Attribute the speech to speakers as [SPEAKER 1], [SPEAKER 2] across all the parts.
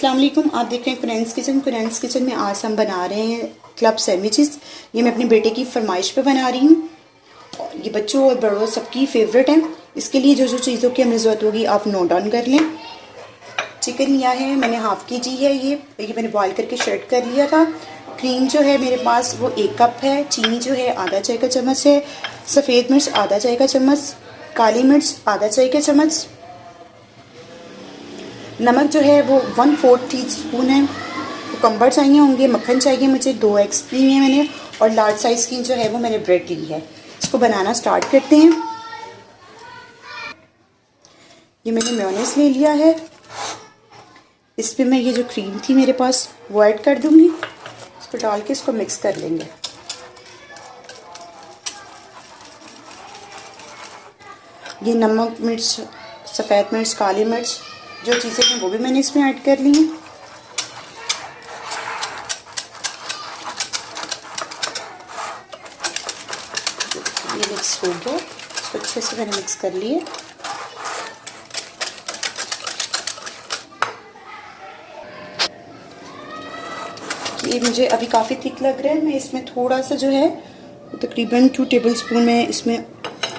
[SPEAKER 1] अस्सलाम वालेकुम। आप देख रहे हैं कुरैन्स किचन। कुरैन्स किचन में आज हम बना रहे हैं क्लब सैंडविचेस। ये मैं अपने बेटे की फरमाइश पे बना रही हूँ। ये बच्चों और बड़ों सबकी फेवरेट है। इसके लिए जो जो चीज़ों की हमें ज़रूरत होगी आप नोट डाउन कर लें। चिकन लिया है मैंने हाफ़ kg है। ये मैंने बॉयल करके शर्ट कर लिया था। क्रीम जो है मेरे पास वो 1 कप है। चीनी जो है आधा चाय का चम्मच है। सफ़ेद मिर्च आधा चाय का चम्मच। काली मिर्च आधा चाय का चम्मच। नमक जो है वो 1/4 टीस्पून है। कुकम्बर चाहिए होंगे। मक्खन चाहिए मुझे। 2 एग्स लिए हैं मैंने और लार्ज साइज़ की जो है वो मैंने ब्रेड ली है। इसको बनाना स्टार्ट करते हैं। ये मैंने मेयोनेज़ ले लिया है। इस पर मैं ये जो क्रीम थी मेरे पास वो ऐड कर दूंगी। इसको डाल के इसको मिक्स कर लेंगे। ये नमक, मिर्च, सफ़ेद मिर्च, काली मिर्च जो चीज़ें हैं वो भी मैंने इसमें ऐड कर ली हैं। ये मिक्स हो गया। इसको अच्छे से मैंने मिक्स कर लिए। ये मुझे अभी काफ़ी थिक लग रहा है। मैं इसमें थोड़ा सा जो है तकरीबन 2 टेबलस्पून मैं इसमें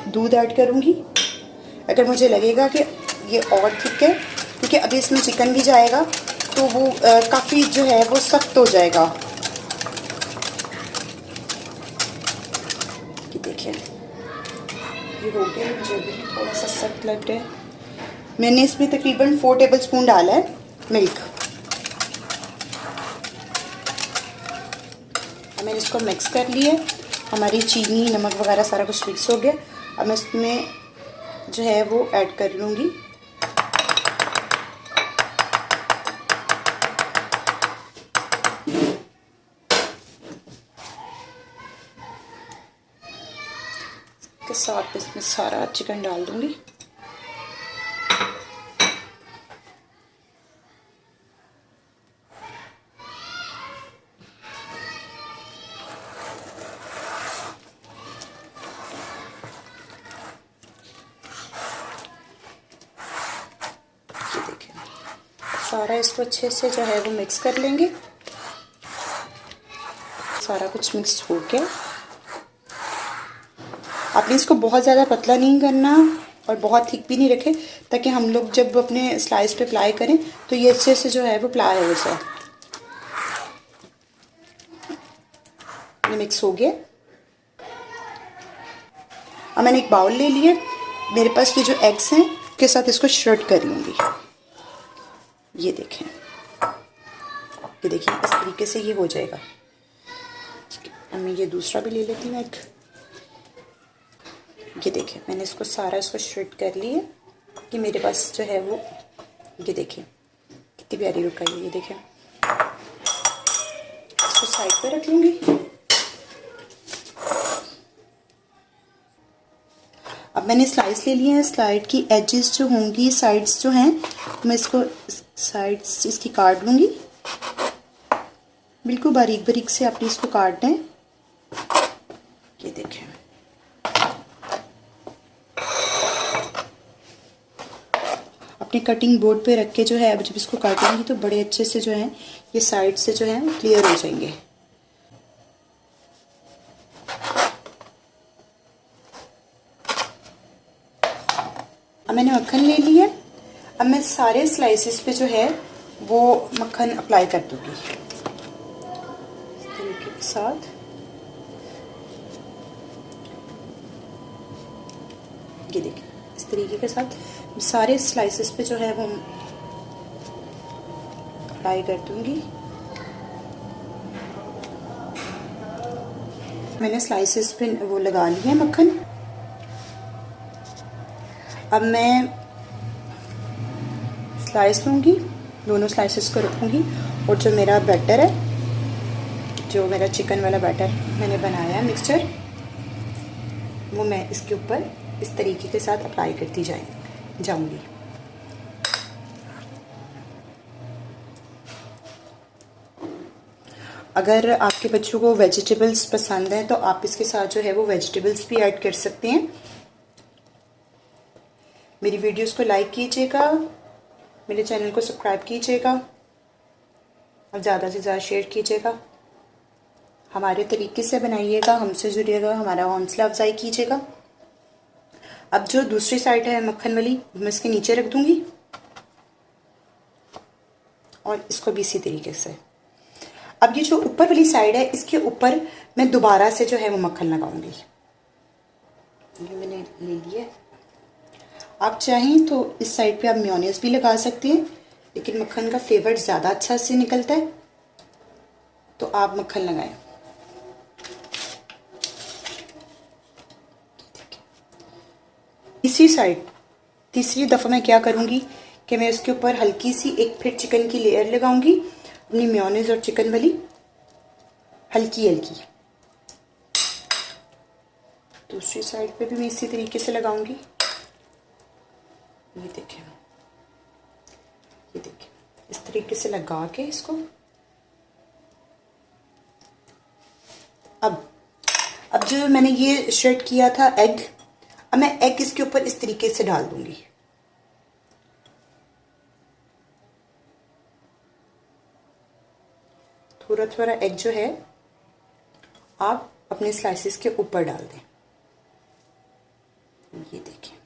[SPEAKER 1] दूध ऐड करूँगी। अगर मुझे लगेगा कि ये और थिक है क्योंकि अभी इसमें चिकन भी जाएगा तो वो काफ़ी जो है वो सख्त हो जाएगा। कि देखिए ये हो गया। मुझे भी थोड़ा सा सख्त लग रहा है। मैंने इसमें तकरीबन 4 टेबलस्पून डाला है मिल्क। मैंने इसको मिक्स कर लिया। हमारी चीनी, नमक वगैरह सारा कुछ मिक्स हो गया। अब मैं इसमें जो है वो ऐड कर लूँगी। इसके साथ इसमें सारा चिकन डाल दूँगी। सारा इसको अच्छे से जो है वो मिक्स कर लेंगे। सारा कुछ मिक्स हो गया। आपने इसको बहुत ज़्यादा पतला नहीं करना और बहुत थिक भी नहीं रखे ताकि हम लोग जब अपने स्लाइस पे अप्लाई करें तो ये अच्छे से जो है वो अप्लाई हो जाए। ये मिक्स हो गया। अब मैंने एक बाउल ले लिया। मेरे पास ये जो एग्स हैं के साथ इसको श्रेड कर लूँगी। ये देखें, ये देखिए इस तरीके से ये हो जाएगा। अब मैं ये दूसरा भी ले लेती हूँ एक। ये देखें मैंने इसको सारा इसको श्रेड कर लिया कि मेरे पास जो है वो ये देखें कितनी प्यारी लुक आई है। ये देखें इसको साइड पे रख लूँगी। अब मैंने स्लाइस ले लिए हैं। स्लाइड की एजेस जो होंगी, साइड्स जो हैं, मैं इसको साइड्स इसकी काट लूँगी। बिल्कुल बारीक बारीक से आपने इसको काटना है। ये देखें अपने कटिंग बोर्ड पे रख के जो है अब जब इसको काटेंगी तो बड़े अच्छे से जो है ये साइड से जो है क्लियर हो जाएंगे। अब मैंने मक्खन ले लिया। अब मैं सारे स्लाइसेस पे जो है वो मक्खन अप्लाई कर दूंगी इस तरीके के साथ। ये देखिए इस तरीके के साथ सारे स्लाइसेस पे जो है वो अप्लाई कर दूंगी। मैंने स्लाइसेस पे वो लगा लिया है मक्खन। अब मैं स्लाइस लूँगी, दोनों स्लाइसेस को रखूँगी और जो मेरा बैटर है, जो मेरा चिकन वाला बैटर मैंने बनाया है मिक्सचर, वो मैं इसके ऊपर इस तरीके के साथ अप्लाई करती जाऊँगी। अगर आपके बच्चों को वेजिटेबल्स पसंद है तो आप इसके साथ जो है वो वेजिटेबल्स भी ऐड कर सकते हैं। मेरी वीडियोस को लाइक कीजिएगा, मेरे चैनल को सब्सक्राइब कीजिएगा। और ज़्यादा से ज़्यादा शेयर कीजिएगा, हमारे तरीके से बनाइएगा, हमसे जुड़िएगा, हमारा हौसला अफजाई कीजिएगा। अब जो दूसरी साइड है मक्खन वाली, मैं इसके नीचे रख दूंगी और इसको भी इसी तरीके से। अब ये जो ऊपर वाली साइड है, इसके ऊपर मैं दोबारा से जो है वो मक्खन लगाऊंगी। ये मैंने ले लिया। आप चाहें तो इस साइड पे आप मेयोनेज़ भी लगा सकते हैं, लेकिन मक्खन का फ्लेवर ज़्यादा अच्छा से निकलता है, तो आप मक्खन लगाएं। इसी साइड तीसरी दफ़ा मैं क्या करूँगी कि मैं इसके ऊपर हल्की सी एक फिर चिकन की लेयर लगाऊंगी, अपनी मेयोनेज़ और चिकन वाली, हल्की हल्की। दूसरी साइड पे भी मैं इसी तरीके से लगाऊंगी। ये देखें, इस तरीके से लगा के इसको। अब जो मैंने ये शेड किया था एग, अब मैं एग इसके ऊपर इस तरीके से डाल दूंगी। थोड़ा थोड़ा एग जो है आप अपने स्लाइसेस के ऊपर डाल दें। ये देखिए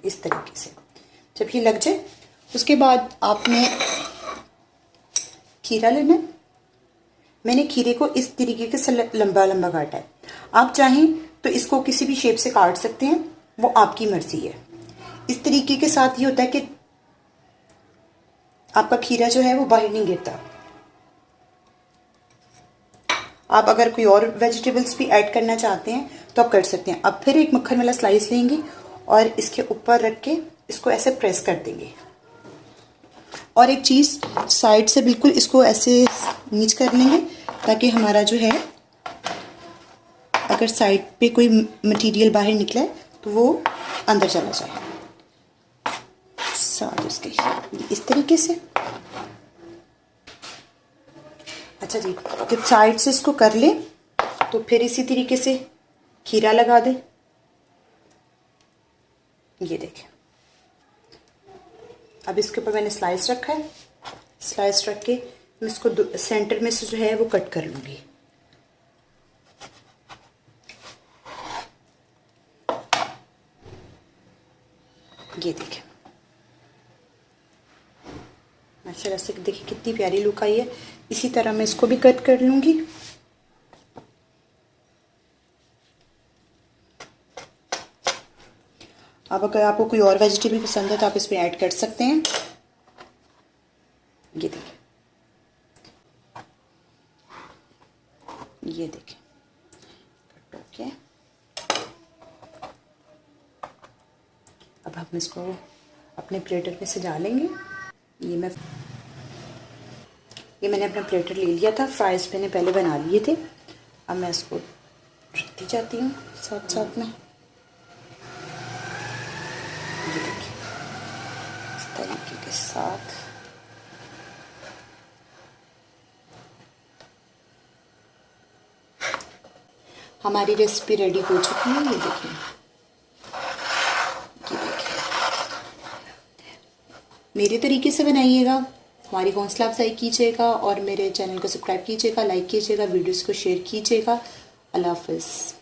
[SPEAKER 1] इस तरीके से। जब ये लग जाए उसके बाद आपने खीरा लेना है। मैंने खीरे को इस तरीके से लंबा लंबा काटा है। आप चाहें तो इसको किसी भी शेप से काट सकते हैं, वो आपकी मर्जी है। इस तरीके के साथ ये होता है कि आपका खीरा जो है वो बाहर नहीं गिरता। आप अगर कोई और वेजिटेबल्स भी ऐड करना चाहते हैं तो आप कर सकते हैं। अब फिर एक मक्खन वाला स्लाइस लेंगे और इसके ऊपर रख के इसको ऐसे प्रेस कर देंगे। और एक चीज़, साइड से बिल्कुल इसको ऐसे नीच कर लेंगे ताकि हमारा जो है, अगर साइड पे कोई मटेरियल बाहर निकला है तो वो अंदर चला जाए। साथ इसके इस तरीके से। अच्छा जी, जब साइड से इसको कर ले तो फिर इसी तरीके से खीरा लगा दें। ये देखें, अब इसके ऊपर मैंने स्लाइस रखा है। स्लाइस रख के मैं इसको सेंटर में से जो है वो कट कर लूँगी। ये देखें, माशाल्लाह से देखिए कितनी प्यारी लुक आई है। इसी तरह मैं इसको भी कट कर लूँगी। अब अगर आपको कोई और वेजिटेबल पसंद है तो आप इसमें ऐड कर सकते हैं। ये देखिए, ये देखिए कट ओके। अब हम इसको अपने प्लेटर में सजा लेंगे। ये मैंने अपना प्लेटर ले लिया था। फ्राइज़ मैंने पहले बना लिए थे। अब मैं इसको रखती जाती हूँ साथ साथ में। ये देखिए इस तरीके के साथ। हमारी रेसिपी रेडी हो चुकी है। ये देखिए, मेरे तरीके से बनाइएगा, हमारी हौसला अफजाई कीजिएगा और मेरे चैनल को सब्सक्राइब कीजिएगा, लाइक कीजिएगा, वीडियोस को शेयर कीजिएगा। अल्लाह हाफ़िज़।